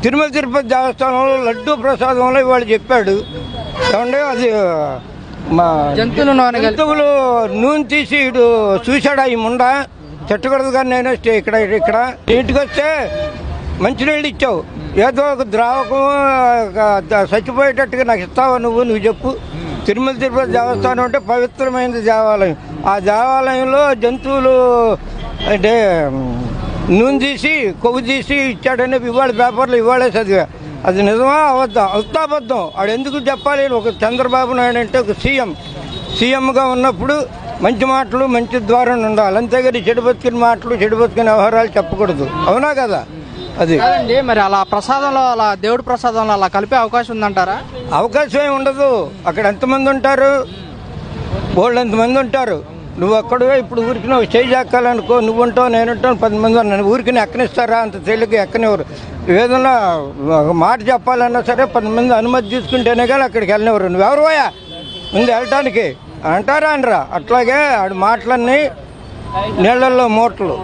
తిరుమల తిరుపతి దేవస్థానంలో లడ్డూ ప్రసాదంలో ఇవాళ చెప్పాడు ఏమంటే అది మా జంతువులు నూనె తీసి ఇటు చూశాడా ఈ ముండ చెట్టకూడదు కానీ నేను ఇక్కడ ఇంటికి వస్తే మంచినీళ్ళు ఇచ్చావు, ఏదో ఒక ద్రావకం చచ్చిపోయేటట్టుగా నాకు ఇస్తావా నువ్వు చెప్పు. తిరుమల తిరుపతి దేవస్థానం అంటే పవిత్రమైన దేవాలయం. ఆ దేవాలయంలో జంతువులు అంటే నూనె తీసి కొవ్వు తీసి ఇచ్చాడని ఇవాళ పేపర్లు ఇవాళే చదివా. అది నిజమా అబద్ధం ఆడు ఎందుకు చెప్పాలి? ఒక చంద్రబాబు నాయుడు అంటే ఒక సీఎంగా ఉన్నప్పుడు మంచి మాటలు మంచి ద్వారా ఉండాలి, అంతేగాని చెడు బతికిన మాటలు చెడు బతికిన వ్యవహారాలు చెప్పకూడదు. అవునా కదా? అది మరి అలా ప్రసాదంలో అలా దేవుడి ప్రసాదంలో అలా కలిపే అవకాశం ఉందంటారా? అవకాశం ఏమి ఉండదు. అక్కడ ఎంతమంది ఉంటారు? వాళ్ళు ఎంతమంది ఉంటారు. నువ్వు అక్కడే ఇప్పుడు ఊరికి నువ్వు స్టేజ్ ఎక్కాలనుకో, నువ్వు ఉంటావు నేనుంటాను 10 మంది ఉన్నాను, ఊరికి ఎక్కనిస్తారా? అంత తేలిక ఎక్కనివ్వరు. ఏదన్నా ఒక మాట చెప్పాలన్నా సరే 10 మంది అనుమతి తీసుకుంటేనే కానీ అక్కడికి వెళ్ళనివ్వరు. నువ్వెవరు పోయా ముందు వెళ్ళటానికి అంటారా అనరా? అట్లాగే ఆడి మాటలన్నీ నీళ్ళల్లో మూటలు.